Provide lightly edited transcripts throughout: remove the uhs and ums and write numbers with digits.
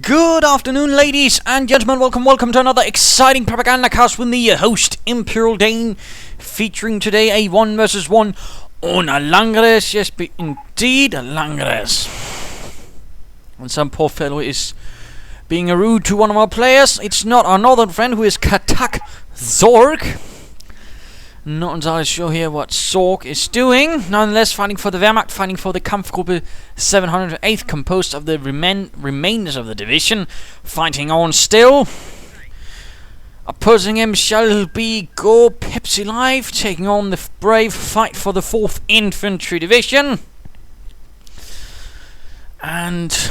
Good afternoon, ladies and gentlemen. Welcome to another exciting Propagandacast with me, your host, Imperial Dane, featuring today a 1 vs 1 on a Langres. Yes, indeed, a Langres. And some poor fellow is being rude to one of our players. It's not our northern friend who is KatakZorg. Not entirely sure here what Zorg is doing. Nonetheless, fighting for the Wehrmacht, fighting for the Kampfgruppe 708, composed of the remainders of the division, fighting on still. Opposing him shall be Gopepsilive, taking on the brave fight for the 4th Infantry Division. And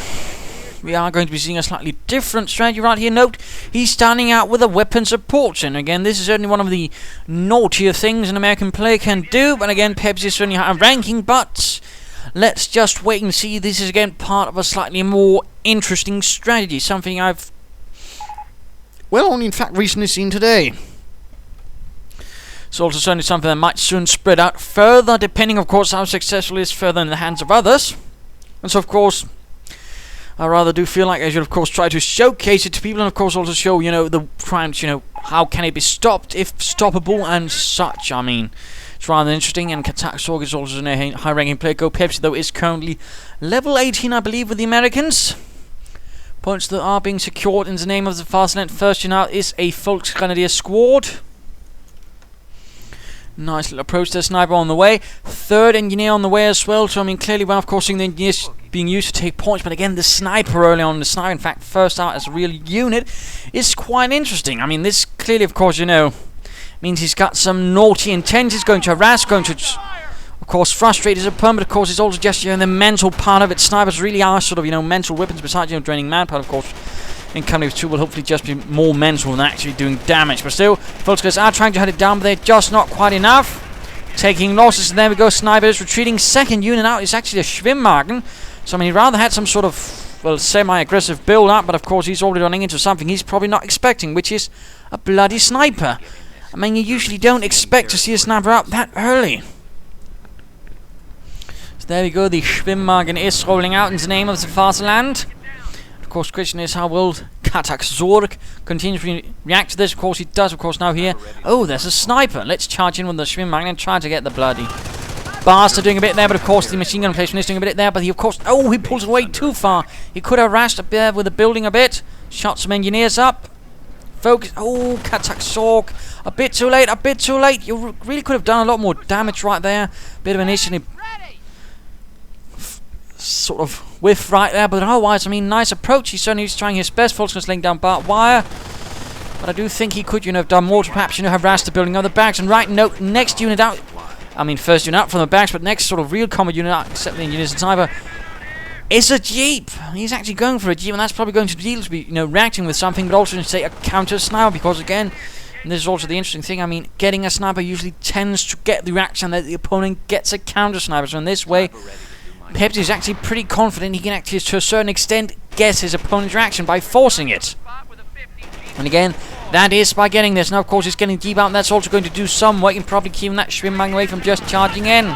we are going to be seeing a slightly different strategy right here. Note, he's starting out with a weapon support. And again, this is certainly one of the naughtier things an American player can do. But again, Pepsi is certainly high ranking. But let's just wait and see. This is again part of a slightly more interesting strategy. Something I've, well, only in fact recently seen today. It's also certainly something that might soon spread out further, depending, of course, how successful it is further in the hands of others. And so, of course, I rather do feel like I should, of course, try to showcase it to people, and of course also show, the crimes, how can it be stopped, if stoppable, and such. I mean, it's rather interesting, and KatakZorg is also a high-ranking player. Gopepsilive, though, is currently level 18, I believe, with the Americans. Points that are being secured in the name of the Fatherland. First unit out is a Volksgrenadier squad. Nice little approach to the sniper on the way. 3rd engineer on the way as well. So, I mean, clearly, well, of course, seeing the engineers being used to take points. But again, the sniper early on, the sniper, in fact, first out as a real unit, is quite interesting. I mean, this clearly, of course, means he's got some naughty intent. He's going to harass, going to, of course, frustrate his opponent. But, of course, it's also just, the mental part of it. Snipers really are sort of, mental weapons besides, draining manpower, of course. In Company 2 will hopefully just be more mental than actually doing damage. But still, Volksgrenadiers are trying to hunt it down, but they're just not quite enough. Taking losses, and there we go, snipers retreating. 2nd unit out is actually a Schwimmwagen. So, I mean, he rather had some sort of, well, semi-aggressive build-up, but of course he's already running into something he's probably not expecting, which is a bloody sniper. I mean, you usually don't expect to see a sniper out that early. So there we go, the Schwimmwagen is rolling out in the name of the Fatherland. Of course, the question is, how will KatakZorg continue to react to this? Of course, he does, of course, now here. Oh, there's a sniper. Let's charge in with the Schwimmwagen and try to get the bloody bastard doing a bit there. But, of course, the machine gun placement is doing a bit there. But he, of course, he pulls away too far. He could have rashed up there with the building a bit. Shot some engineers up. Focus. Oh, KatakZorg. A bit too late. You really could have done a lot more damage right there. Bit of an issue. Sort of whiff right there, but otherwise, I mean, nice approach. He's certainly trying his best. Volksgrenadiers laying down barbed wire, but I do think he could, have done more to perhaps, harass the building of the barracks. And right, note, next unit out, I mean, first unit out from the barracks, but next sort of real combat unit out, except the engineers and sniper, is a jeep. He's actually going for a jeep, and that's probably going to be, reacting with something, but also, say, a counter sniper, because again, and this is also the interesting thing, I mean, getting a sniper usually tends to get the reaction that the opponent gets a counter sniper. So in this way, Pepsi is actually pretty confident he can actually, to a certain extent, guess his opponent's reaction by forcing it. And again, that is by getting this. Now, of course, he's getting deep out, and that's also going to do some work in probably keeping that Schwimmwagen away from just charging in.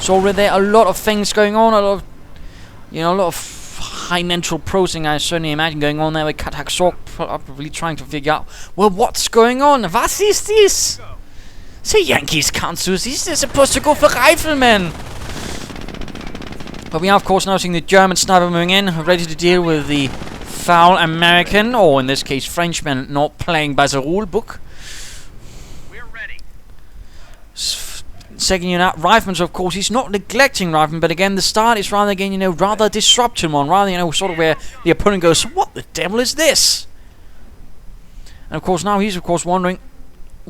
So already there are a lot of things going on, a lot of high mental processing, I certainly imagine, going on there with KatakZorg, probably trying to figure out, well, what's going on? Was is this? The Yankees can't do this. They're supposed to go for riflemen. But we are, of course, now seeing the German sniper moving in, ready to deal with the foul American, or in this case, Frenchman, not playing by the rule book. We're ready. 2nd unit out, riflemen, so of course, he's not neglecting riflemen, but again, the start is rather, again, rather disruptive one, rather, sort of where the opponent goes, what the devil is this? And of course, now he's, of course, wondering,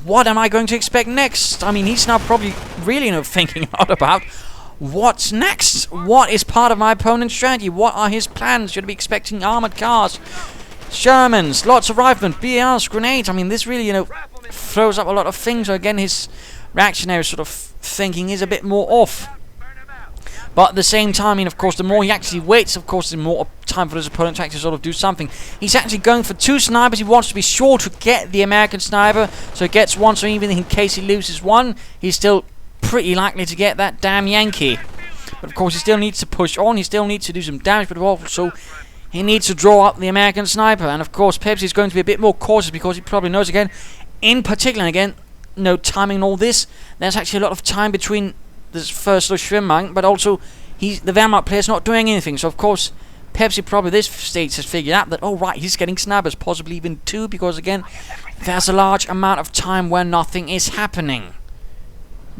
what am I going to expect next? I mean, he's now probably really, thinking a lot about what's next? What is part of my opponent's strategy? What are his plans? Should I be expecting armored cars, Shermans, lots of riflemen, BRs, grenades? I mean, this really, throws up a lot of things. So again, his reactionary sort of thinking is a bit more off. But at the same time, I mean, of course, the more he actually waits, of course, the more time for his opponent to actually sort of do something. He's actually going for 2 snipers. He wants to be sure to get the American sniper, so he gets one. So even in case he loses one, he's still pretty likely to get that damn Yankee. But of course, he still needs to push on. He still needs to do some damage, but also he needs to draw up the American sniper. And of course, Pepsi is going to be a bit more cautious because he probably knows again, in particular, and again, no timing and all this. There's actually a lot of time between this first little Schwimmang, but also the Wehrmacht player's not doing anything. So of course, Pepsi probably this stage has figured out that, oh right, he's getting snipers, possibly even 2, because again, there's a large amount of time where nothing is happening.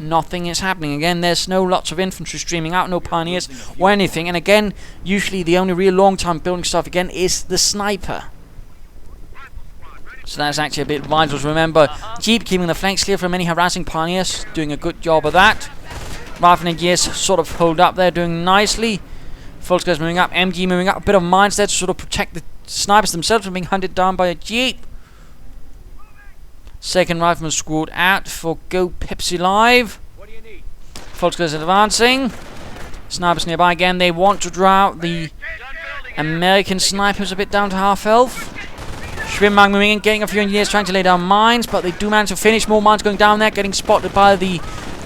Nothing is happening. Again, there's no lots of infantry streaming out, no pioneers or anything. And again, usually the only real long time building stuff again is the sniper. So that's actually a bit vital to remember. Jeep keeping the flanks clear from any harassing pioneers, doing a good job of that. Rifle engineers sort of hold up there, doing nicely. Volkswagen's moving up, MG moving up. A bit of mines there to sort of protect the snipers themselves from being hunted down by a Jeep. Second rifleman squad out for Gopepsilive. Volkswagen's advancing. Snipers nearby again. They want to draw out the American snipers a bit down to half health. Schwimmang moving in, getting a few engineers trying to lay down mines, but they do manage to finish. More mines going down there, getting spotted by the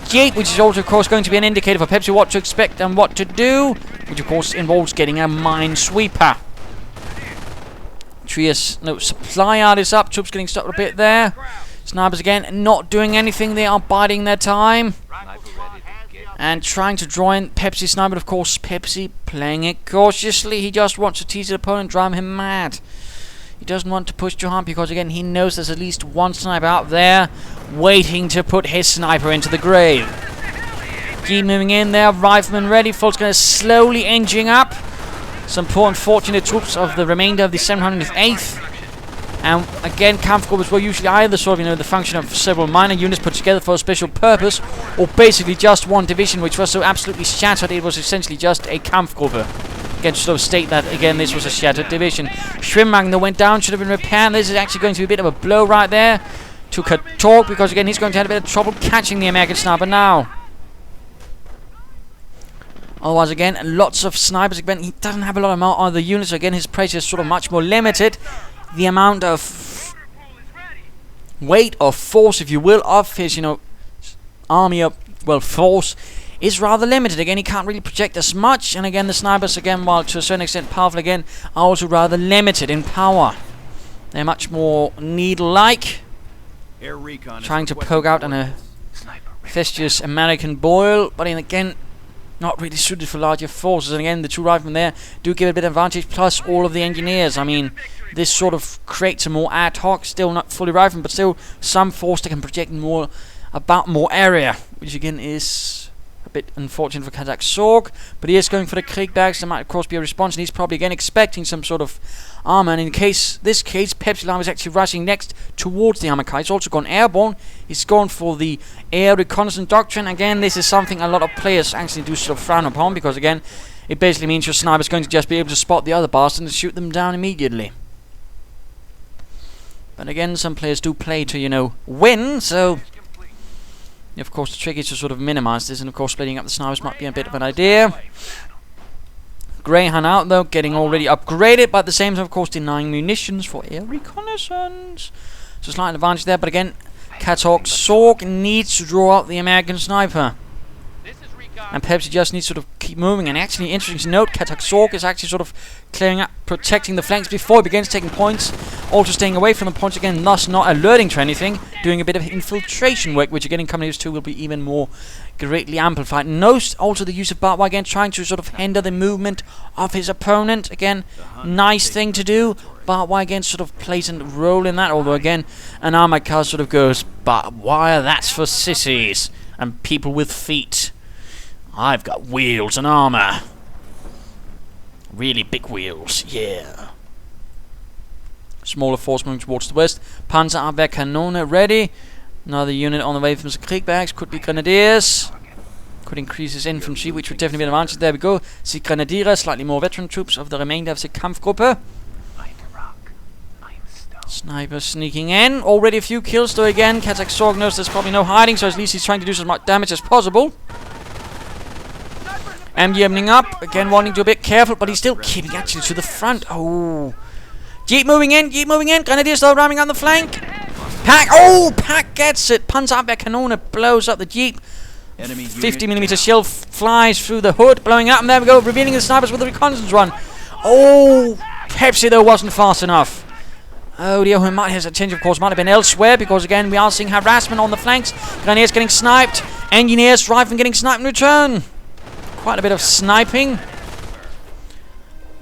Jeep, which is also, of course, going to be an indicator for Pepsi what to expect and what to do, which, of course, involves getting a mine sweeper. Trias, no, supply yard is up. Troops getting stopped a bit there. Snipers again, not doing anything. They are biding their time and trying to draw in Pepsi sniper. Of course, Pepsi playing it cautiously. He just wants to tease his opponent, drive him mad. He doesn't want to push too hard because, again, he knows there's at least one sniper out there waiting to put his sniper into the grave. Jeep moving in there, rifleman ready. Fult's going to slowly engine up. Some poor unfortunate troops of the remainder of the 708th. And again, Kampfgruppes were usually either sort of, the function of several minor units put together for a special purpose, or basically just one division, which was so absolutely shattered it was essentially just a Kampfgruppe. Again, to sort of state that, again, this was a shattered division. Schwimmang that went down should have been repaired. This is actually going to be a bit of a blow right there to KatakZorg, because, again, he's going to have a bit of trouble catching the American sniper now. Otherwise, again, lots of snipers. Again, he doesn't have a lot of other units, so again, his pressure is sort of much more limited. The amount of weight or force, if you will, of his, army of, force is rather limited. Again, he can't really project as much, and again, the snipers, again, while to a certain extent powerful, again, are also rather limited in power. They're much more needle-like, trying to poke out on a fastidious American boil, but again, not really suited for larger forces. And again, the 2 riflemen there do give a bit of advantage, plus all of the engineers. I mean, this sort of creates a more ad hoc, still not fully rifleman, but still some force that can project more area, which again is a bit unfortunate for KatakZorg. But he is going for the Kriegbergs. There might of course be a response, and he's probably again expecting some sort of armor. And in this case, Pepsi is actually rushing next towards the armor car. He's also gone airborne. He's gone for the air reconnaissance doctrine. Again, this is something a lot of players actually do sort of frown upon, because again, it basically means your sniper is going to just be able to spot the other bastards and shoot them down immediately. But again, some players do play to, win, so of course the trick is to sort of minimize this, and of course splitting up the snipers might be a bit of an idea. Greyhound out though, getting already upgraded, but at the same time, of course, denying munitions for air reconnaissance. So slight advantage there, but again, KatakZorg needs to draw out the American sniper. And Pepsi just needs to sort of keep moving. And actually, interesting to note, KatakZorg is actually sort of clearing up, protecting the flanks before he begins taking points. Also staying away from the points again, thus not alerting to anything. Doing a bit of infiltration work, which again in Company 2 will be even more greatly amplified. Note also the use of barbed wire again, trying to sort of hinder the movement of his opponent. Again, nice thing to do. Barbed wire again sort of plays a role in that. Although again, an armored car sort of goes, barbed wire, that's for sissies and people with feet. I've got wheels and armor. Really big wheels, yeah. Smaller force moving towards the west. Panzerabwehrkanone ready. Another unit on the way from the Kriegbergs. Could be grenadiers. Could increase his infantry, which would definitely be an advantage. There we go. The grenadiers, slightly more veteran troops of the remainder of the Kampfgruppe. Sniper sneaking in. Already a few kills, though again, KatakZorg knows there's probably no hiding, so at least he's trying to do as much damage as possible. MG opening up, again wanting to be a bit careful, but he's still keeping actually to the front. Oh. Jeep moving in, Grenadiers though ramming on the flank. Pack, Pack gets it. Panzerabwehrkanone blows up the Jeep. 50mm shell flies through the hood, blowing up, and there we go, revealing the snipers with the reconnaissance run. Oh, Pepsi, though, wasn't fast enough. Oh dear, his attention, of course, might have been elsewhere, because, again, we are seeing harassment on the flanks. Grenadiers getting sniped. Engineers, Riflemen getting sniped in return. Quite a bit of sniping.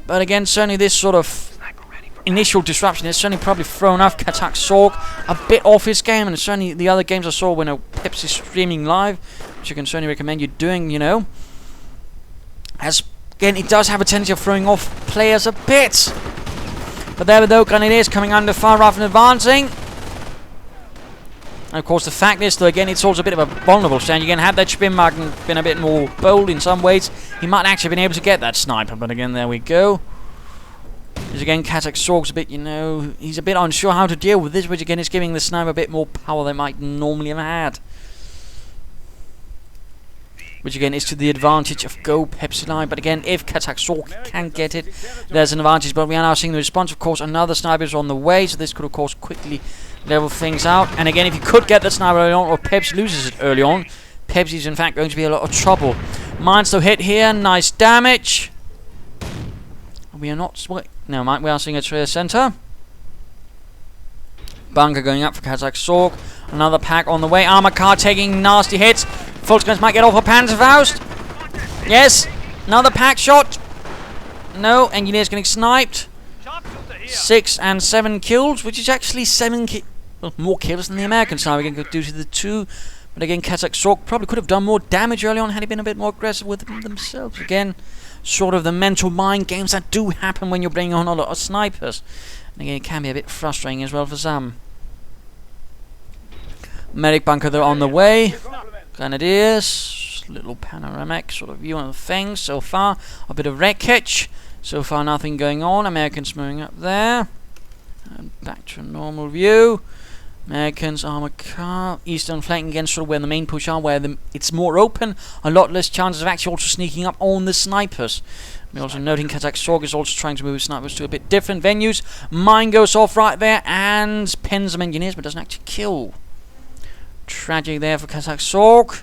But, again, certainly this sort of initial disruption has certainly probably thrown off KatakZorg a bit off his game, and certainly the other games I saw when Pepsi streaming live, which I can certainly recommend you doing, you know. As, again, it does have a tendency of throwing off players a bit. But there we go, Grenadiers coming under fire rather than advancing. And of course the fact is, though, again, it's also a bit of a vulnerable stand. Again, had that Spinnwagen been a bit more bold in some ways, he might actually have been able to get that sniper. But again, there we go. Because again, KatakZorg's a bit, you know, he's a bit unsure how to deal with this, which again is giving the sniper a bit more power than might normally have had. Which again is to the advantage of Gopepsilive. But again, if KatakZorg can get it, there's an advantage. But we are now seeing the response. Of course, another sniper is on the way, so this could of course quickly level things out. And again, if you could get the sniper early on, or Peps loses it early on, Peps is in fact going to be a lot of trouble. Mines though hit here, nice damage. We are not... No, we are seeing a trade center. Bunker going up for KatakZorg. Another pack on the way. Armor car taking nasty hits. Volksguns might get off a Panzerfaust. Yes. Another pack shot. No. Engineers getting sniped. 6 and 7 kills, which is actually 7 more kills than the Americans now. Again, due to the 2. But again, KatakZorg probably could have done more damage early on had he been a bit more aggressive with them themselves. Again, sort of the mental mind games that do happen when you're bringing on a lot of snipers. And again, it can be a bit frustrating as well for some. Medic bunker there on the way. Grenadiers. Little panoramic sort of view on things so far. A bit of wreckage. So far nothing going on. Americans moving up there. And back to a normal view. Americans, armor car, eastern flank again, sort of where the main push are, where it's more open, a lot less chances of actually also sneaking up on the snipers. We're also noting KatakZorg is also trying to move snipers to a bit different venues. Mine goes off right there and pins some engineers, but doesn't actually kill. Tragic there for KatakZorg.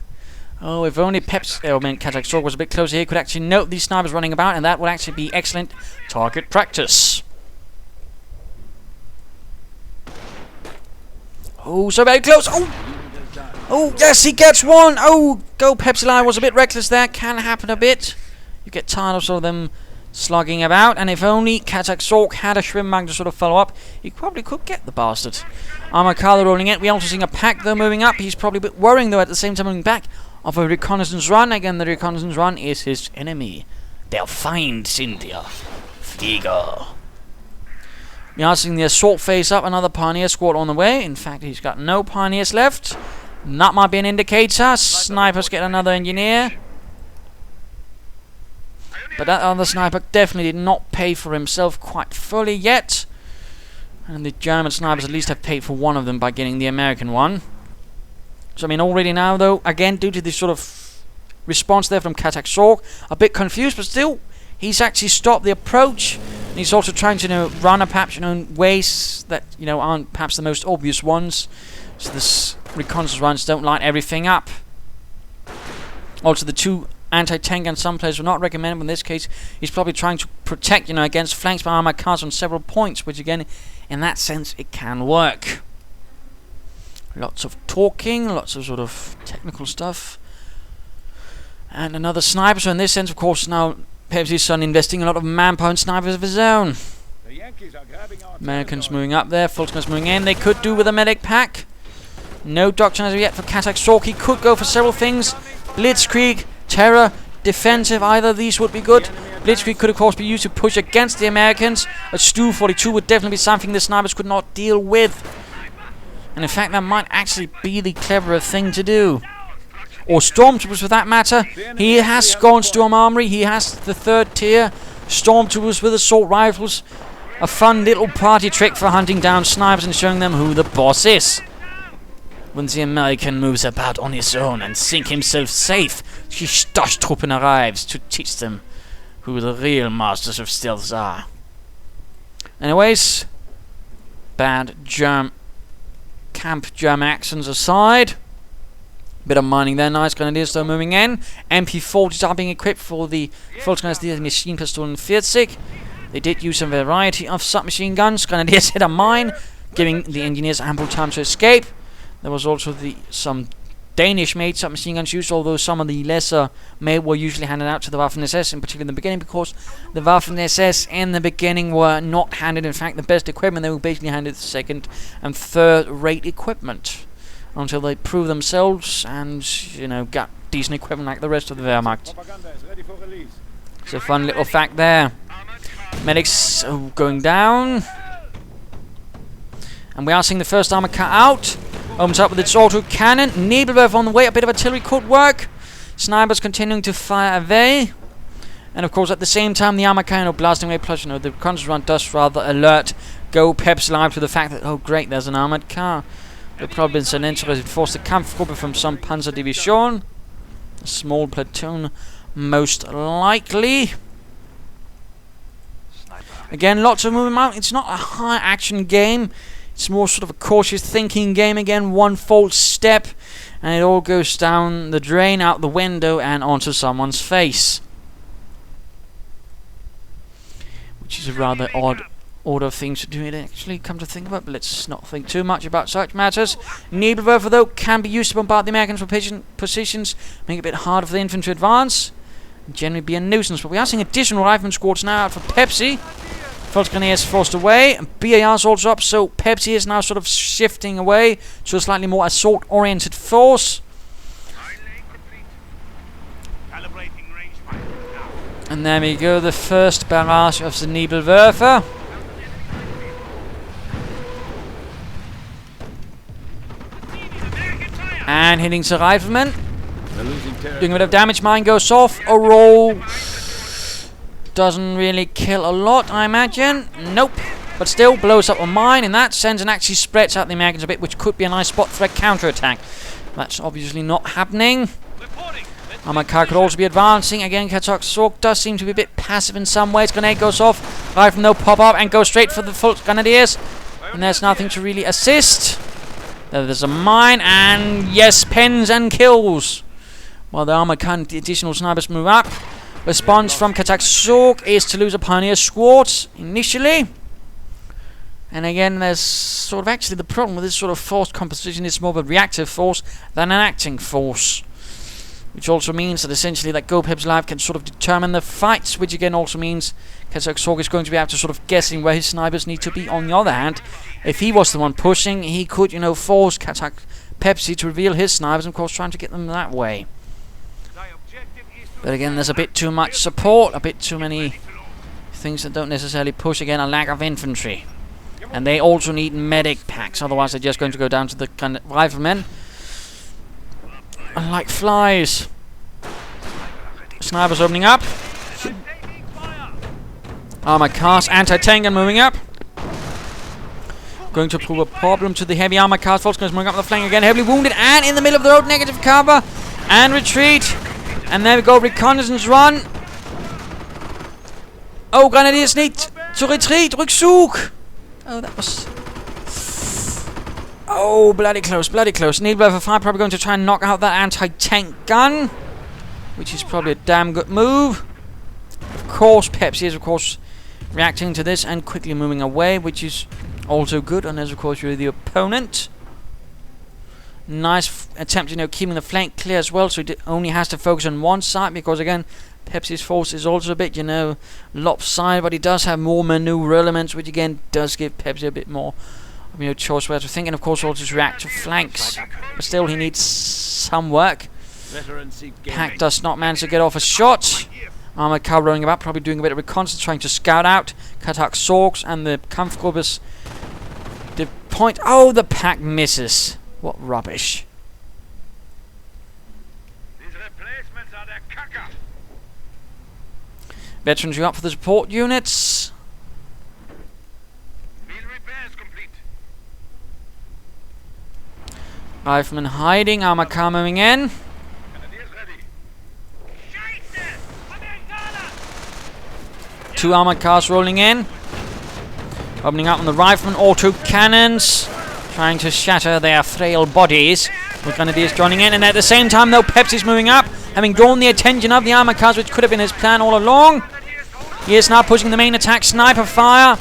Oh, if only KatakZorg was a bit closer here, could actually note these snipers running about, and that would actually be excellent target practice. Oh, so very close. Oh, yes, he gets one. Oh, Gopepsilive was a bit reckless there. Can happen a bit. You get tired of sort of them slugging about. And if only KatakZorg had a Schwimmbag to sort of follow up, he probably could get the bastard. Armor car rolling in. We also seeing a pack though moving up. He's probably a bit worrying though at the same time moving back of a reconnaissance run. Again, the reconnaissance run is his enemy. They'll find Cynthia. Flieger. We are seeing the assault phase up, another Pioneer squad on the way. In fact, he's got no Pioneers left. That might be an indicator. Snipers get another engineer. But that other sniper definitely did not pay for himself quite fully yet. And the German snipers at least have paid for one of them by getting the American one. So, I mean, already now, though, again, due to this sort of response there from KatakZorg, a bit confused, but still, he's actually stopped the approach. And he's also trying to, you know, run perhaps, in ways that, you know, aren't perhaps the most obvious ones. So this reconnaissance runs don't light everything up. Also, the 2 anti-tank and some players will not recommend, but in this case, he's probably trying to protect, you know, against flanks by armored cars on several points, which again, in that sense, it can work. Lots of talking, lots of sort of technical stuff. And another sniper, so in this sense, of course, now Pepsi's son investing a lot of manpower and snipers of his own. Americans moving up there, Volksguns moving in. They could do with a medic pack. No doctrine as of yet for KatakZorg. He could go for several things. Blitzkrieg, Terror, Defensive, either of these would be good. Blitzkrieg could of course be used to push against the Americans. A Stu 42 would definitely be something the snipers could not deal with. And in fact that might actually be the cleverer thing to do. Or Stormtroopers for that matter. He has gone Storm Armory. He has the 3rd tier Stormtroopers with assault rifles. A fun little party trick for hunting down snipers and showing them who the boss is. When the American moves about on his own and think himself safe, the Stoßtruppen arrives to teach them who the real masters of stealth are. Anyways, bad camp German accents aside. Bit of mining there, nice Grenadiers though moving in. MP40s are being equipped for the Volksguns, the machine pistol and 40. They did use a variety of submachine guns. Grenadiers hit a mine, giving the engineers ample time to escape. There was also some Danish-made submachine guns used, although some of the lesser made were usually handed out to the Waffen-SS, in particular in the beginning, because the Waffen-SS in the beginning were not handed, in fact, the best equipment. They were basically handed second and third-rate equipment until they proved themselves and, you know, got decent equipment like the rest of the Wehrmacht. It's a fun little fact there. Medics going down. And we are seeing the first armor car out. Opens up with its auto cannon. Nebelwerfer on the way. A bit of artillery could work. Snipers continuing to fire away. And of course, at the same time, the armor cannon blasting away. Plus, you know, the reconnaissance run does rather alert Gopepsilive to the fact that, oh great, there's an armored car. They've probably been sent in to reinforce the Kampfgruppe from some Panzerdivision. A small platoon, most likely. Again, lots of movement out. It's not a high action game. It's more sort of a cautious thinking game. Again, one false step and it all goes down the drain, out the window and onto someone's face. Which is a rather odd order of things to do it, actually, come to think about, but let's not think too much about such matters. Nebelwerfer, though, can be used to bombard the Americans' positions, make it a bit harder for the infantry to advance, and generally be a nuisance. But we are seeing additional rifleman squads now out for Pepsi. Volksgrenadiers forced away, and BAR's also up, so Pepsi is now sort of shifting away to a slightly more assault-oriented force. And there we go, the first barrage of the Nebelwerfer. And hitting the rifleman. Doing a bit of damage. Mine goes off. A roll. Doesn't really kill a lot, I imagine. Nope. But still blows up a mine in that sense and actually spreads out the Americans a bit, which could be a nice spot for a counterattack. That's obviously not happening. Armored car could also be advancing. Again, KatakZorg does seem to be a bit passive in some ways. Grenade goes off. Rifleman though pop up and go straight for the Volksgrenadiers. And there's nothing to really assist. There's a mine, and yes, pens and kills. While the armored car and the additional snipers move up. Response from KatakZorg is to lose a pioneer squad initially. And again, there's sort of actually the problem with this sort of force composition is more of a reactive force than an acting force. Which also means that essentially that Gopepsilive can sort of determine the fights, which again also means KatakZorg is going to be able to sort of guessing where his snipers need to be. On the other hand, if he was the one pushing, he could, you know, force Pepsi to reveal his snipers and of course trying to get them that way. But again, there's a bit too much support, a bit too many things that don't necessarily push. Again, a lack of infantry. And they also need medic packs, otherwise they're just going to go down to the kind of riflemen. Like flies. Snipers opening up. Armored cars, anti-tank gun moving up. Going to prove a problem to the heavy armored cars. Volksgrenadiers moving up the flank again, heavily wounded and in the middle of the road. Negative cover and retreat. And there we go, reconnaissance run. Oh, Grenadiers need to retreat. Rückzug. Oh, that was... Oh, bloody close, bloody close. Nebelwerfer 5 probably going to try and knock out that anti-tank gun, which is probably a damn good move. Of course, Pepsi is, of course, reacting to this and quickly moving away, which is also good, unless, of course, you're the opponent. Nice attempt, you know, keeping the flank clear as well, so he only has to focus on one side, because, again, Pepsi's force is also a bit, you know, lopsided, but he does have more maneuver elements, which, again, does give Pepsi a bit more, you know, choice where to think, and of course also to react to flanks. But still, he needs some work. Pack does not manage to get off a shot. Armored car rolling about, probably doing a bit of reconnaissance, trying to scout out KatakZorgs and the Kampfgruppes. The point. Oh, the pack misses. What rubbish. These replacements are the caca. Veterans, you up for the support units? Rifleman hiding, armor car moving in. Two armored cars rolling in. Opening up on the rifleman, auto cannons. Trying to shatter their frail bodies. The Grenadiers joining in, and at the same time though, Pepsi's moving up. Having drawn the attention of the armored cars, which could have been his plan all along. He is now pushing the main attack. Sniper fire.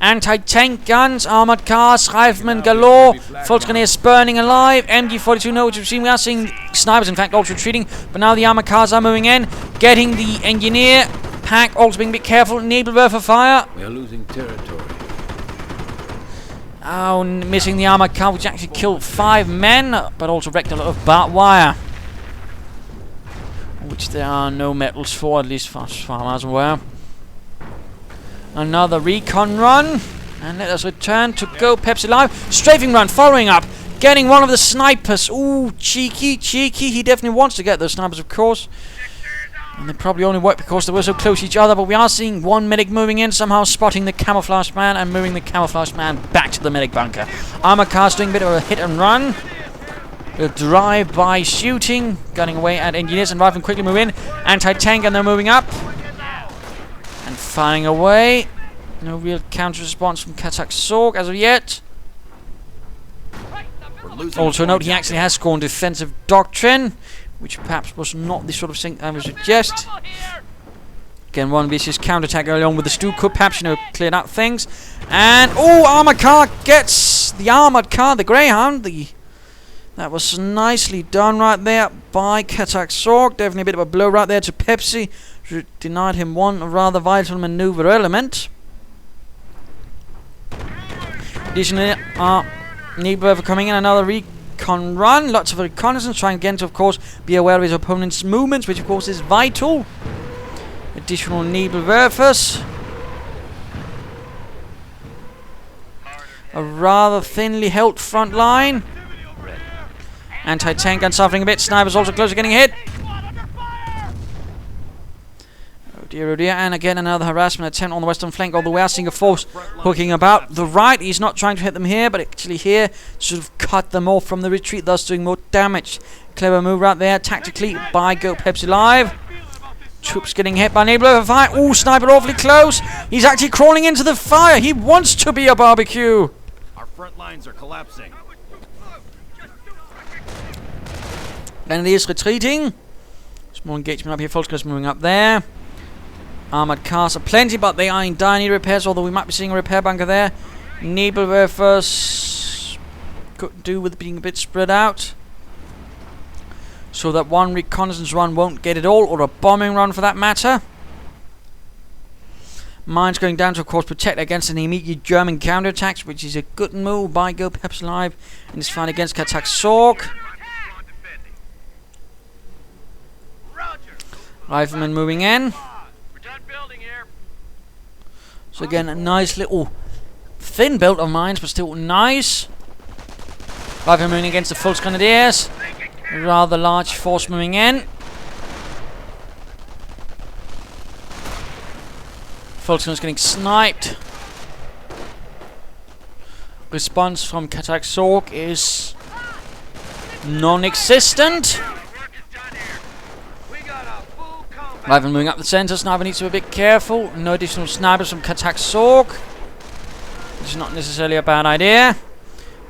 Anti-tank guns, armored cars, riflemen galore. Volksgrenadiers burning alive. MG42, no, which we've seen. We are seeing snipers, in fact, also retreating. But now the armored cars are moving in. Getting the engineer pack, also being a bit careful. Nebelwerfer fire. We are losing territory. Oh, missing the armored car, which actually killed 5 men, but also wrecked a lot of barbed wire. Which there are no medals for, at least as far as I'm aware. Another recon run. And let us return to Gopepsilive. Strafing run, following up. Getting one of the snipers. Ooh, cheeky, cheeky. He definitely wants to get those snipers, of course. And they probably only work because they were so close to each other. But we are seeing one medic moving in, somehow spotting the camouflaged man and moving the camouflaged man back to the medic bunker. Armor cars doing a bit of a hit and run. A drive-by shooting. Gunning away at engineers and riflemen quickly move in. Anti-tank, and they're moving up. And firing away. No real counter-response from KatakZorg as of yet. Also note, he actually has scorned defensive doctrine, which perhaps was not the sort of thing I would suggest. Again, one vicious counter-attack early on with the Stu could perhaps, cleared out things. And, oh, armored car gets the armored car, the Greyhound. That was nicely done right there by KatakZorg. Definitely a bit of a blow right there to Pepsi. Denied him one rather vital maneuver element. Additionally, Nebelwerfer coming in, another recon run. Lots of reconnaissance, trying again to, of course, be aware of his opponent's movements, which, of course, is vital. Additional Nebelwerfers. A rather thinly held front line. Anti-tank gun suffering a bit. Snipers also close to getting hit. Oh dear, and again another harassment attempt on the western flank, although we are seeing a force hooking about the right. He's not trying to hit them here, but actually here, sort of cut them off from the retreat, thus doing more damage. Clever move right there, tactically, by Gopepsilive. Troops getting hit by Nebelwerfer fire. Ooh, sniper awfully close. He's actually crawling into the fire. He wants to be a barbecue. Our front lines are collapsing. And it is retreating. Small engagement up here, Volksgrenadiers moving up there. Armored cars are plenty, but they are in dire need of repairs, although we might be seeing a repair bunker there. Nebelwerfers could do with being a bit spread out, so that one reconnaissance run won't get it all, or a bombing run for that matter. Mines going down to, of course, protect against any immediate German counterattacks, which is a good move by Gopepsilive in this fight against KatakZorg. Riflemen moving in. So again, a nice little thin belt of mines, but still nice. Riflemen moving against the Volksgrenadiers. A rather large force moving in. Volksgrenadiers getting sniped. Response from KatakZorg is non-existent. Riflemen moving up the centre. Sniper needs to be a bit careful. No additional snipers from KatakZorg, which is not necessarily a bad idea.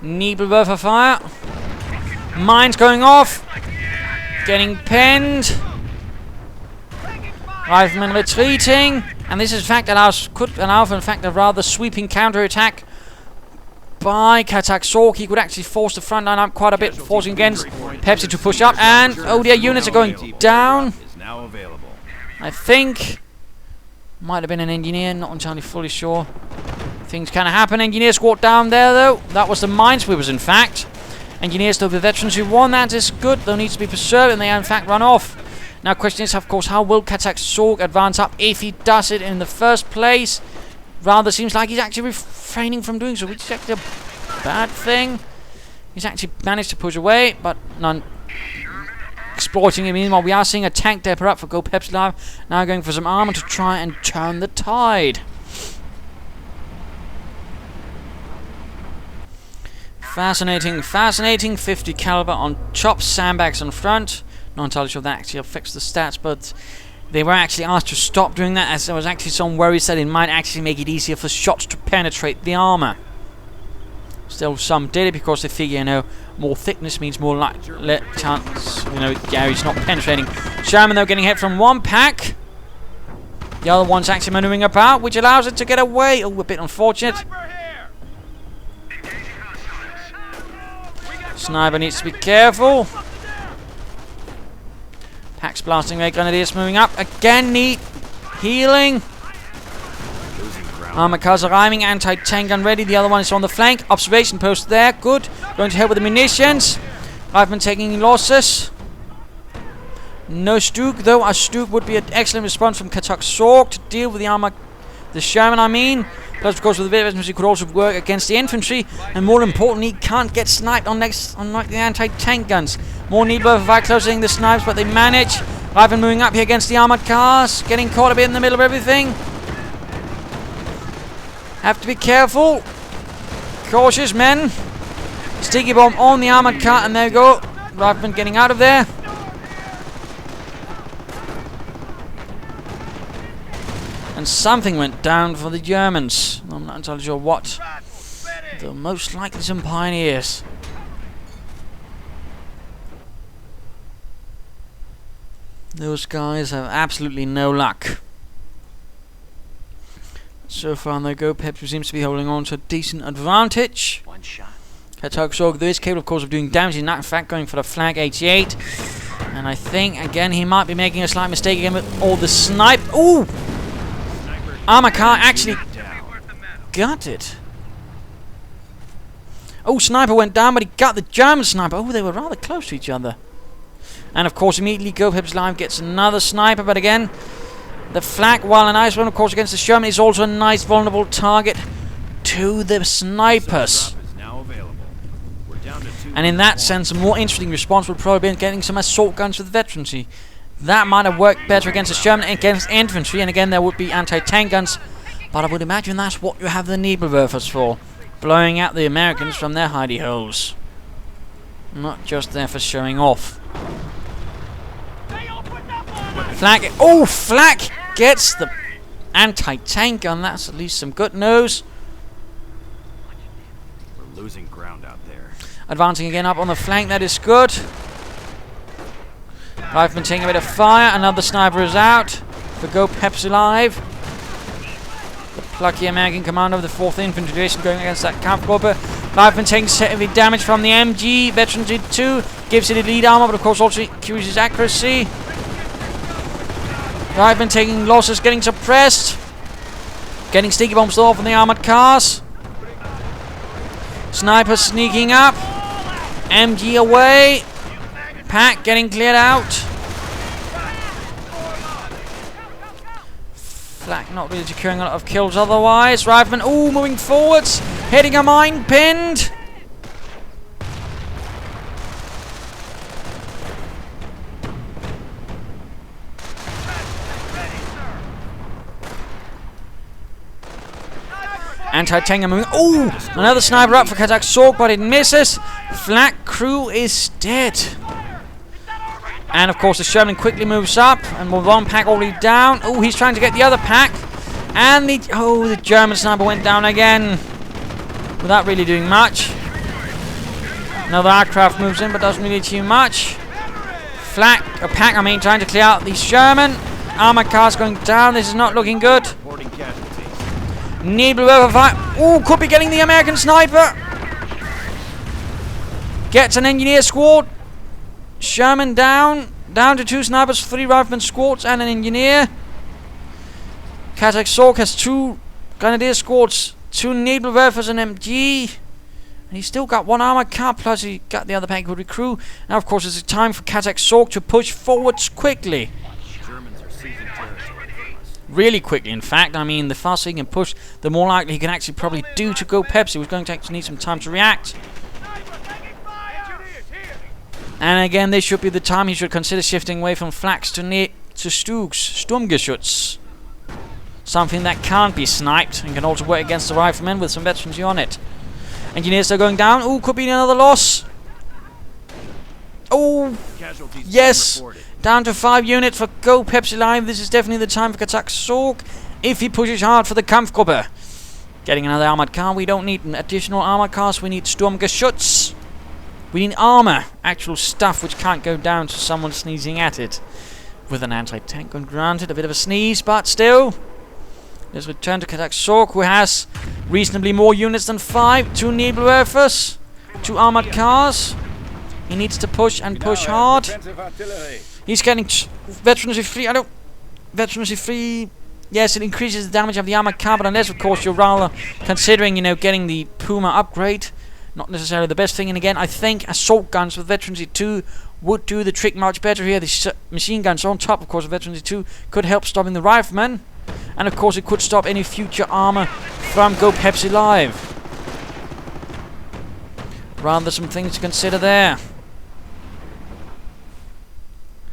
Nebelwerfer fire. Mines going off. Getting pinned. Riflemen retreating. And this, in fact, could allow for, in fact, a rather sweeping counter-attack by KatakZorg. He could actually force the front line up quite a bit, forcing against Pepsi to push up. And, oh, their units are going down. I think might have been an engineer, not entirely fully sure. Things can happen. Engineer squad down there, though. That was the minesweepers, in fact. Engineers, though, the veterans who won, that is good. They'll need to be preserved, and they, in fact, run off. Now, question is, of course, how will KatakZorg advance up if he does it in the first place? Rather seems like he's actually refraining from doing so, which is actually a bad thing. He's actually managed to push away, but none. Exploiting him. Meanwhile, we are seeing a tank depot up for Gopepsilive. Now going for some armor to try and turn the tide. Fascinating, fascinating. 50 caliber on chopped sandbags in front. Not entirely sure that actually affects the stats, but they were actually asked to stop doing that, as there was actually some worries that it might actually make it easier for shots to penetrate the armor. Still, some did it because they figure, more thickness means more chance, Gary's not penetrating. Sherman, though, getting hit from one pack. The other one's actually maneuvering about, which allows it to get away. Oh, a bit unfortunate. Sniper needs to be careful. Packs blasting away, Grenadiers moving up. Again, need healing. Armored cars arriving, anti-tank gun ready. The other one is on the flank. Observation post there, good. Going to help with the munitions. Rifleman taking losses. No Stug, though. A Stug would be an excellent response from KatakZorg to deal with the Sherman, I mean. Plus, of course, with the veterans, could also work against the infantry. And more importantly, can't get sniped unlike the anti-tank guns. More need for fire closing the snipes, but they manage. Rifleman moving up here against the armored cars. Getting caught a bit in the middle of everything. Have to be careful. Cautious, men. Sticky bomb on the armored car, and there we go. Rifleman getting out of there. And something went down for the Germans. I'm not entirely sure what. Though most likely some pioneers. Those guys have absolutely no luck. So far, the Gopepsilive seems to be holding on to a decent advantage. One shot. KatakZorg, there is capable, of course, of doing damage. In fact, going for the flank 88. And I think, again, he might be making a slight mistake again with all the snipe. Ooh! Armor car actually got it. Oh, sniper went down, but he got the German sniper. Oh, they were rather close to each other. And, of course, immediately Gopepsilive gets another sniper. But, again, the flak, while a nice one, of course, against the Sherman, is also a nice vulnerable target to the snipers. And in that sense, a more interesting response would probably be getting some assault guns with veterancy. That might have worked better against the Sherman and against infantry. And again, there would be anti-tank guns. But I would imagine that's what you have the Nebelwerfers for. Blowing out the Americans from their hidey holes. Not just there for showing off. Flak. Oh, Flak gets the anti-tank gun. That's at least some good news. We're losing ground out there. Advancing again up on the flank. That is good. Rifleman taking a bit of fire. Another sniper is out for Gopepsilive. The plucky American commander of the 4th Infantry Division going against that Kampfgruppe. Rifleman taking heavy damage from the MG. Veteran 2 gives it a lead armor, but of course also increases accuracy. Rifleman taking losses, getting suppressed. Getting sticky bombs off on the armored cars. Sniper sneaking up. MG away. Pack getting cleared out. Flak not really securing a lot of kills otherwise. Rifleman, ooh, moving forwards. Hitting a mine, pinned. Anti-tank moving. Ooh, another sniper up for KatakZorg, but it misses. Flak crew is dead. And of course the Sherman quickly moves up, and with one pack already down. Oh, he's trying to get the other pack. And the German sniper went down again without really doing much. Another aircraft moves in, but doesn't really do much. Pack, trying to clear out the Sherman. Armored cars going down. This is not looking good. Nebelwerfer fire. Ooh, could be getting the American sniper. Gets an engineer squad. Sherman down. Down to 2 snipers, 3 rifleman squads, and an engineer. KatakZorg has 2 grenadier squads, 2 Nebelwerfers and MG. And he's still got 1 armored car, plus he got the other pack with recruit. Now, of course, it's time for KatakZorg to push forwards quickly. Germans are seizing territory from us. Really quickly, in fact. I mean, the faster he can push, the more likely he can actually probably do to Gopepsilive. He's going to actually need some time to react. And again, this should be the time he should consider shifting away from flaks to Stugs, Sturmgeschütz. Something that can't be sniped and can also work against the riflemen with some veterans on it. Engineers are going down. Ooh, could be another loss. Oh, yes. Down to 5 units for Gopepsilive. This is definitely the time for KatakZorg if he pushes hard for the Kampfgruppe. Getting another armored car. We don't need additional armored cars. We need Sturmgeschütz. We need armor, actual stuff which can't go down to someone sneezing at it. with an anti-tank gun. Granted, a bit of a sneeze, but still. Let's return to KatakZorg, who has reasonably more units than 5. 2 Nebelwerfers, 2 armored cars. He needs to push and push hard. He's getting veterancy free. Veterancy free. Yes, it increases the damage of the armored car, but unless, of course, you're rather considering, you know, getting the Puma upgrade. Not necessarily the best thing. And again, I think assault guns with veterancy 2 would do the trick much better here. The machine guns on top, of course, of veterancy 2 could help stopping the riflemen. And of course, it could stop any future armor from Gopepsilive. Rather some things to consider there.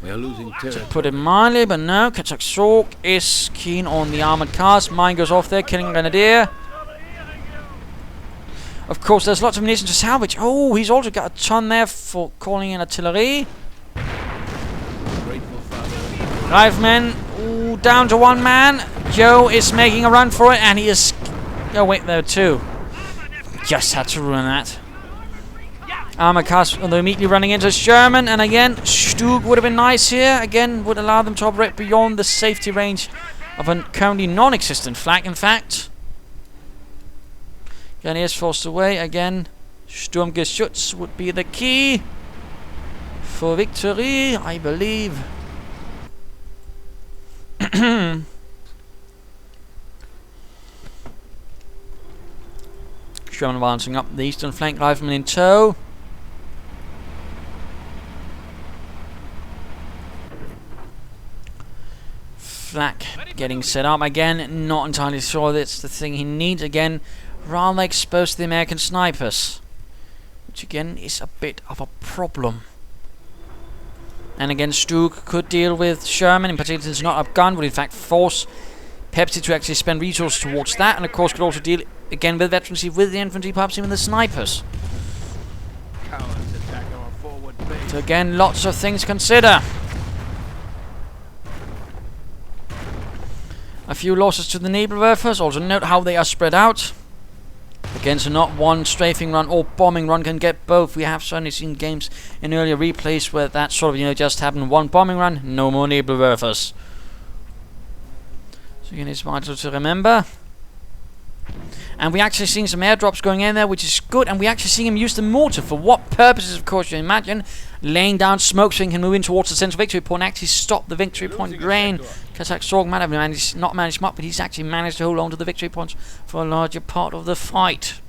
We are losing territory. Put it mildly, but no. KatakZorg is keen on the armored cars. Mine goes off there, killing a grenadier. Of course, there's lots of ammunition to salvage. Oh, he's also got a ton there for calling in artillery. Riflemen, ooh, down to 1 man. Joe is making a run for it, and he is... Oh, wait, there are 2. Just had to ruin that. Armor cars, they're immediately running into Sherman, and again, Stug would have been nice here. Again, would allow them to operate beyond the safety range of a currently non-existent flag, in fact. Again, he is forced away. Again, Sturmgeschütz would be the key for victory, I believe. Sherman advancing up the eastern flank, riflemen in tow. Flak getting set up again. Not entirely sure that's the thing he needs. Again, rather exposed to the American snipers, which again is a bit of a problem. And again, Stug could deal with Sherman, in particular since not outgunned, would in fact force Pepsi to actually spend resources towards that, and of course could also deal again with veterancy with the infantry, perhaps even the snipers. So again, lots of things to consider. A few losses to the Nebelwerfers. Also note how they are spread out. Again, so not one strafing run or bombing run can get both. We have certainly seen games in earlier replays where that sort of, you know, just happened. One bombing run, no more Nebelwerfers. So again, it's vital to remember. And we actually seeing some airdrops going in there, which is good. And we actually seeing him use the mortar. For what purposes, of course, you imagine. Laying down smoke so he can move in towards the central victory point and actually stop the victory point drain. KatakZorg might have not managed much, but he's actually managed to hold on to the victory points for a larger part of the fight.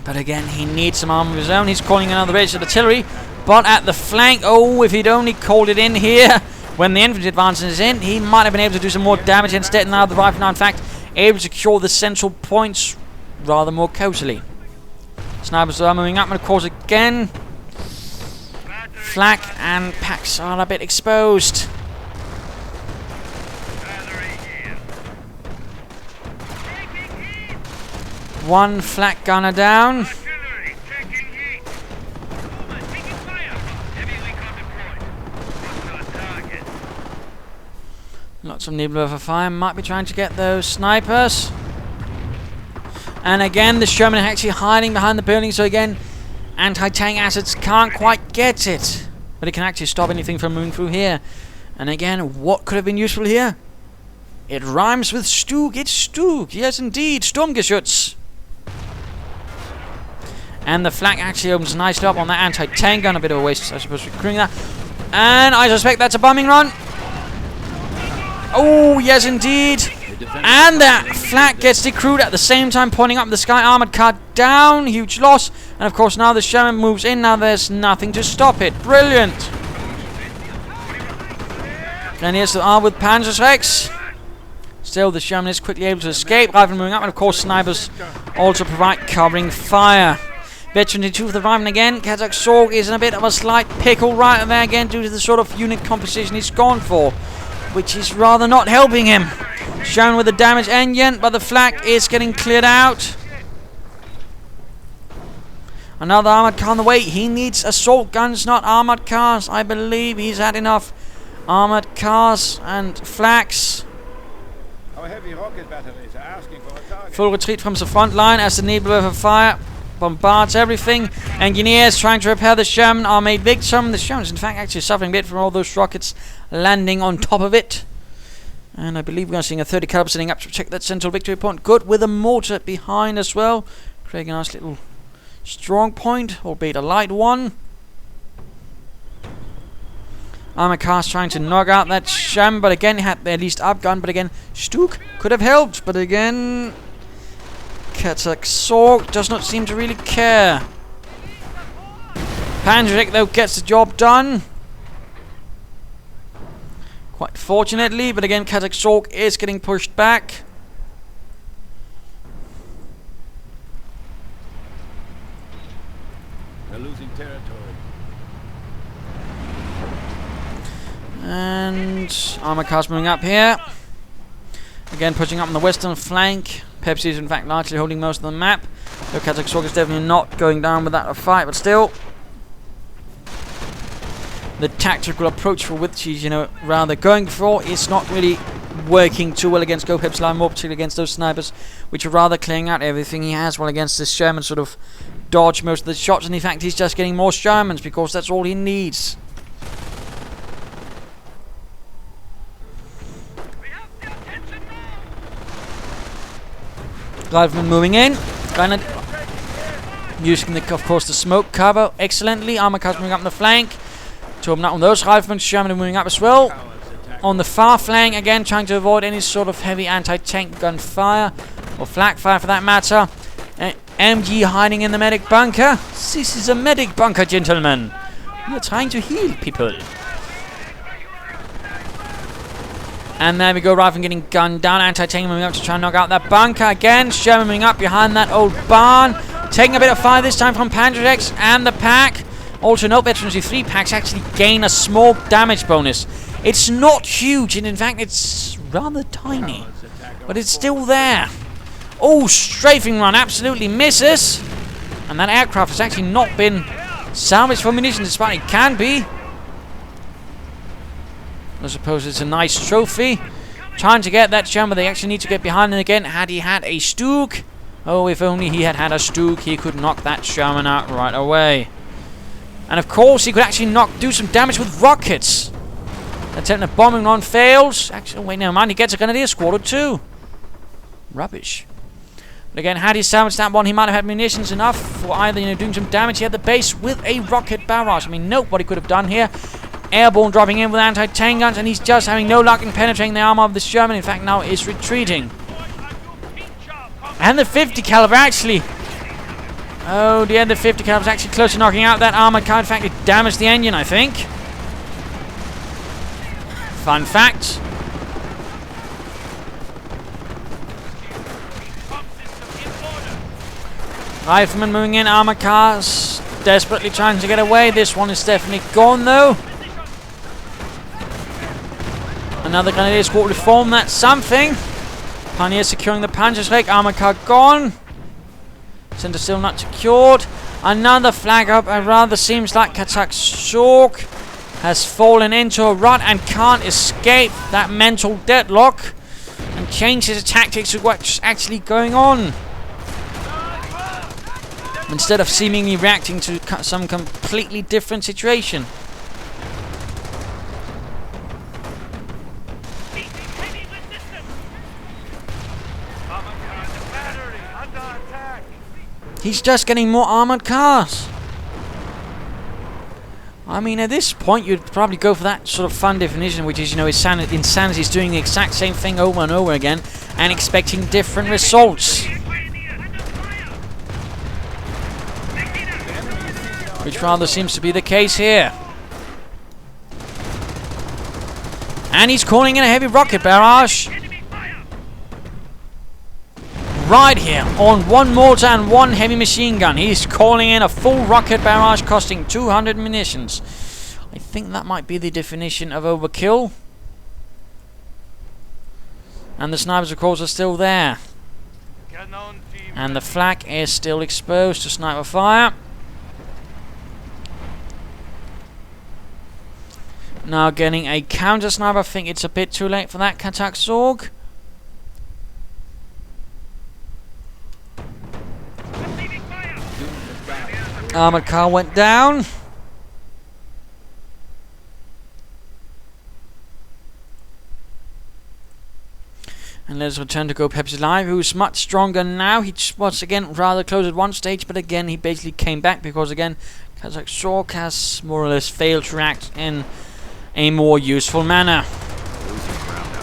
But again, he needs some armor of his own. He's calling another range of artillery. But at the flank, oh, if he'd only called it in here when the infantry advances in, he might have been able to do some more damage. Instead, now the riflemen are in fact able to secure the central points rather more cosily. Snipers are moving up, and of course again, Flak and Pax are a bit exposed. One Flak gunner down. Lots of Nebelwerfer fire. Might be trying to get those snipers. And again, the Sherman are actually hiding behind the building. So again, anti-tank assets can't quite get it. But it can actually stop anything from moving through here. And again, what could have been useful here? It rhymes with Stug. It's Stug. Yes, indeed. Sturmgeschütz. And the Flak actually opens nicely up on that anti-tank gun. A bit of a waste, I suppose, recruiting that. And I suspect that's a bombing run. Oh, yes, indeed. And that Flak gets decrewed at the same time, pointing up the sky. Armored car down. Huge loss. And of course, now the Sherman moves in. Now there's nothing to stop it. Brilliant. And here's the R with Panzerschrecks. Still, the Sherman is quickly able to escape. Rifle moving up. And of course, snipers also provide covering fire. Veteran 2 for the rifleman again. KatakZorg is in a bit of a slight pickle right there again due to the sort of unit composition he's gone for, which is rather not helping him. Shown with the damaged engine, but the Flak is getting cleared out. Another armored car on the way. He needs assault guns, not armored cars. I believe he's had enough armored cars and Flaks. Our heavy rocket batteries are asking for a target. Full retreat from the front line as the Nebelwerfer fire. bombards everything. Engineers trying to repair the Sherman are made victim. The Sherman's in fact actually suffering a bit from all those rockets landing on top of it. And I believe we're seeing a 30 caliber sitting up to protect that central victory point. Good, with a mortar behind as well. Creating a nice little strong point, albeit a light one. Armored cars trying to knock out that Sherman, but again, he had at least upgun. But again, Stuck could have helped. But again, KatakZorg does not seem to really care. Panzerdick, though, gets the job done. Quite fortunately, but again, KatakZorg is getting pushed back. They're losing territory. And armored cars moving up here. Again, pushing up on the western flank. Pepsi is in fact largely holding most of the map. Though KatakZorg is definitely not going down without a fight, but still. The tactical approach for which he's, rather going for is not really working too well against Gopepsilive, more particularly against those snipers, which are rather clearing out everything he has, while against this Sherman sort of dodge most of the shots, and in fact he's just getting more Shermans because that's all he needs. Rifleman moving in, using of course the smoke cover excellently. Armor cars moving up on the flank to open up on those riflemen. Sherman are moving up as well. On the far flank, again trying to avoid any sort of heavy anti-tank gun fire or flak fire for that matter. MG hiding in the medic bunker. This is a medic bunker, gentlemen. We are trying to heal people. And there we go, Rifleman getting gunned down. Anti-tank moving up to try and knock out that bunker again. Sherman moving up behind that old barn. Taking a bit of fire this time from Panzerdex and the pack. Also note, veterans with 3 packs actually gain a small damage bonus. It's not huge, and in fact it's rather tiny. But it's still there. Oh, strafing run absolutely misses. And that aircraft has actually not been salvaged for munitions, despite it can be. I suppose it's a nice trophy. Trying to get that Sherman, but they actually need to get behind him again. Had he had a Stuck, oh, if only he had had a Stuck, he could knock that Sherman out right away. And of course, he could actually do some damage with rockets. Attempt a bombing run fails. Actually, wait, never mind. He gets a grenadier squad or 2. Rubbish. But again, had he salvaged that one, he might have had munitions enough for either doing some damage here at the base with a rocket barrage. I mean, note what he could have done here. Airborne dropping in with anti-tank guns, and he's just having no luck in penetrating the armor of the Sherman. In fact, now is retreating. And the 50 caliber actually. Oh dear, the 50 caliber is actually close to knocking out that armored car. In fact, it damaged the engine, I think. Fun fact. Rifleman moving in, armored cars desperately trying to get away. This one is definitely gone though. Another grenadier squad reform, that's something. Pioneer securing the Panzerschreck, armored car gone. Center still not secured. Another flag up, and rather seems like KatakZorg has fallen into a rut and can't escape that mental deadlock and change his tactics to what's actually going on. Instead of seemingly reacting to some completely different situation. He's just getting more armored cars. I mean, at this point, you'd probably go for that sort of fun definition, which is, insanity is doing the exact same thing over and over again and expecting different results. Which rather seems to be the case here. And he's calling in a heavy rocket barrage. Right here, on 1 mortar and 1 heavy machine gun. He's calling in a full rocket barrage costing 200 munitions. I think that might be the definition of overkill. And the snipers, of course, are still there. And the flak is still exposed to sniper fire. Now getting a counter sniper. I think it's a bit too late for that, KatakZorg. Armored car went down. And let's return to Gopepsilive, who's much stronger now. He was again rather close at one stage, but again he basically came back because again KatakZorg has more or less failed to act in a more useful manner.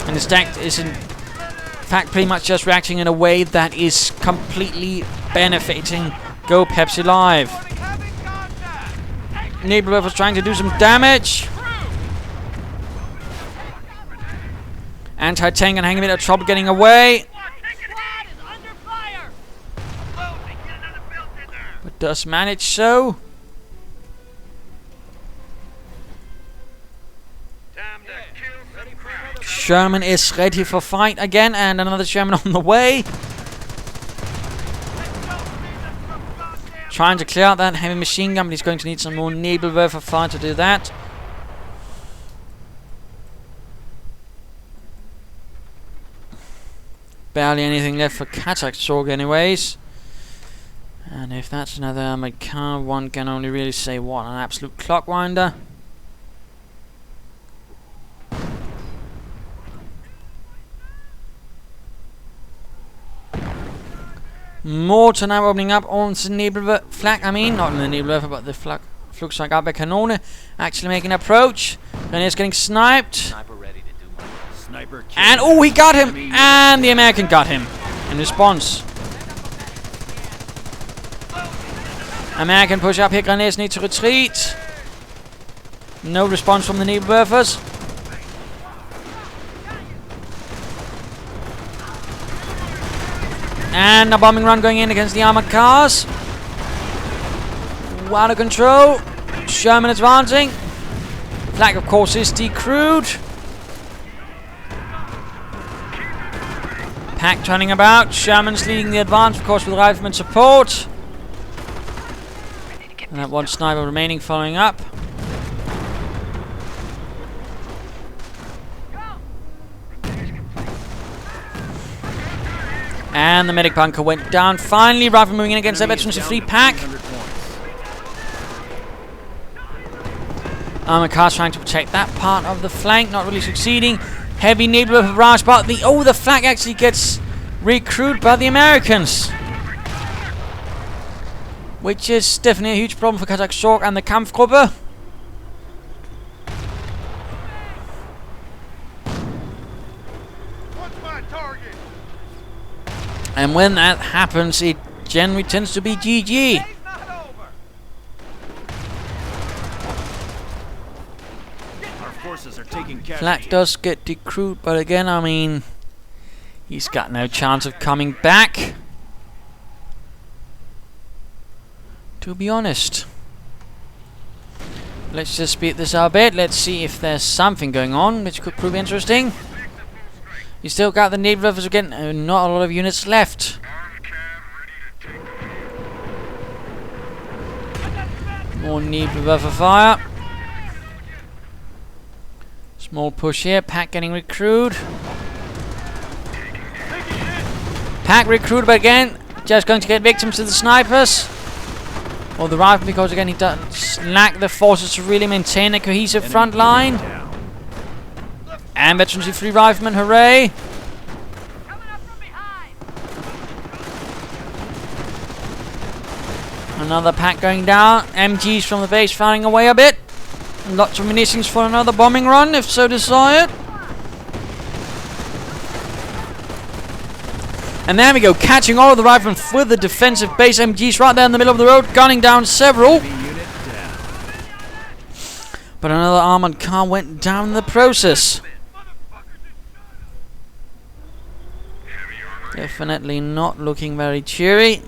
And his deck is in fact pretty much just reacting in a way that is completely benefiting Gopepsilive. Nebelwerfer was trying to do some damage. Anti-tank and having a bit of trouble getting away. But does manage so. Sherman is ready for fight again, and another Sherman on the way. Trying to clear out that heavy machine gun, but he's going to need some more Nebelwerfer fire to do that. Barely anything left for KatakZorg anyways. And if that's another armored car, one can only really say what an absolute clockwinder. Mortar now opening up on the Nebelwerfer flak, not in the Nebelwerfer, but the Flugzeugabwehrkanone actually making an approach. And he's getting sniped. And oh, he got him! And the American got him in response. American push up here, Grenadiers need to retreat. No response from the Nebelwerfers. And a bombing run going in against the armored cars. Out of control. Sherman advancing. Flag, of course, is decrewed. Pack turning about. Sherman's leading the advance, of course, with rifleman support. And that one sniper remaining following up. And the medic bunker went down. Finally, rifle moving in against their veterans of free pack. Armored cars trying to protect that part of the flank, not really succeeding. Heavy Nebelwerfer barrage, but the flank actually gets recruited by the Americans, which is definitely a huge problem for KatakZorg and the Kampfgruppe. And when that happens, it generally tends to be GG. Flak does get decrewed, but again, he's got no chance of coming back, to be honest. Let's just speed this up a bit. Let's see if there's something going on which could prove interesting. You still got the Nebelwerfers again. Not a lot of units left. More Nebelwerfer fire. Small push here. Pack getting recruited. Pack recruited, but again, just going to get victims to the snipers. Or the rifle, because again, he does lack the forces to really maintain a cohesive front line. And veterans of free riflemen, hooray! Another pack going down. MGs from the base firing away a bit. And lots of munitions for another bombing run, if so desired. And there we go, catching all of the riflemen with the defensive base MGs right there in the middle of the road, gunning down several. But another armored car went down in the process. Definitely not looking very cheery.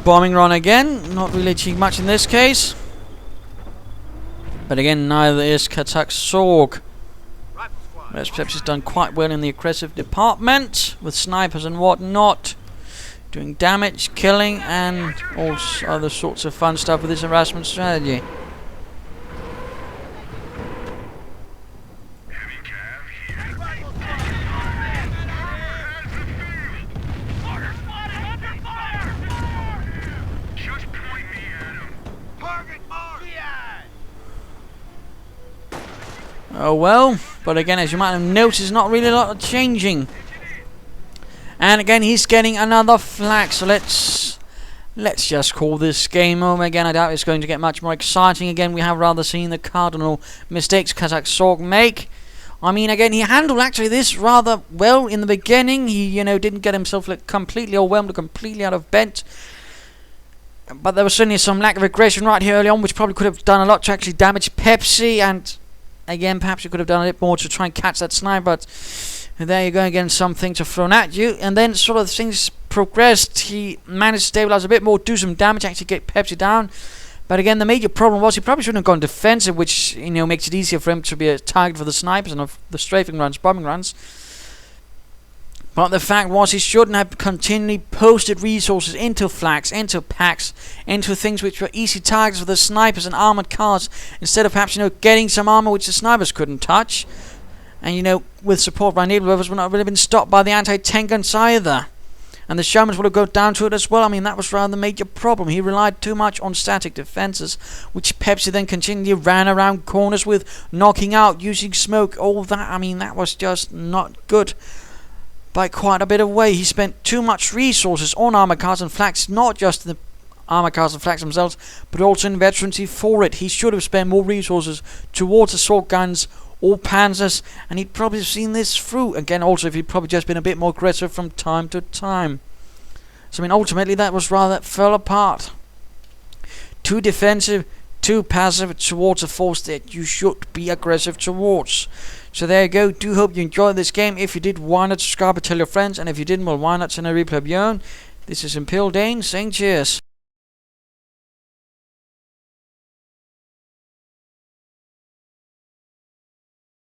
Bombing run again, not really achieving much in this case. But again, neither is KatakZorg. Perhaps has done quite well in the aggressive department, with snipers and whatnot, doing damage, killing, and all other sorts of fun stuff with his harassment strategy. Oh well, but again, as you might have noticed, not really a lot of changing. And again, he's getting another flag, so let's just call this game over. Again, I doubt it's going to get much more exciting. Again, we have rather seen the cardinal mistakes KatakZorg make. I mean, again, he handled actually this rather well in the beginning. He, didn't get himself completely overwhelmed or completely out of bent. But there was certainly some lack of aggression right here early on, which probably could have done a lot to actually damage Pepsi. And again, perhaps you could have done a bit more to try and catch that sniper. But there you go again, some things are thrown at you. And then sort of things progressed. He managed to stabilize a bit more, do some damage, actually get Pepsi down. But again, the major problem was he probably shouldn't have gone defensive, which makes it easier for him to be a target for the snipers and of the strafing runs, bombing runs. But the fact was he shouldn't have continually posted resources into flags, into packs, into things which were easy targets for the snipers and armored cars, instead of perhaps getting some armor which the snipers couldn't touch. And with support by needle rovers would not have really been stopped by the anti-tank guns either. And the Shermans would have gone down to it as well. I mean, that was rather the major problem. He relied too much on static defenses, which Pepsi then continually ran around corners with, knocking out, using smoke, all that. I mean, that was just not good by quite a bit of way. He spent too much resources on armor cars and flags, not just the armor cars and flags themselves, but also in veterancy for it. He should have spent more resources towards assault guns or panzers, and he'd probably have seen this through. Again, also, if he'd probably just been a bit more aggressive from time to time. So, I mean, ultimately, that was rather fell apart. Too defensive, too passive towards a force that you should be aggressive towards. So there you go. Do hope you enjoyed this game. If you did, why not subscribe and tell your friends? And if you didn't, well, why not send a replay of your own? This is Imperial Dane saying cheers.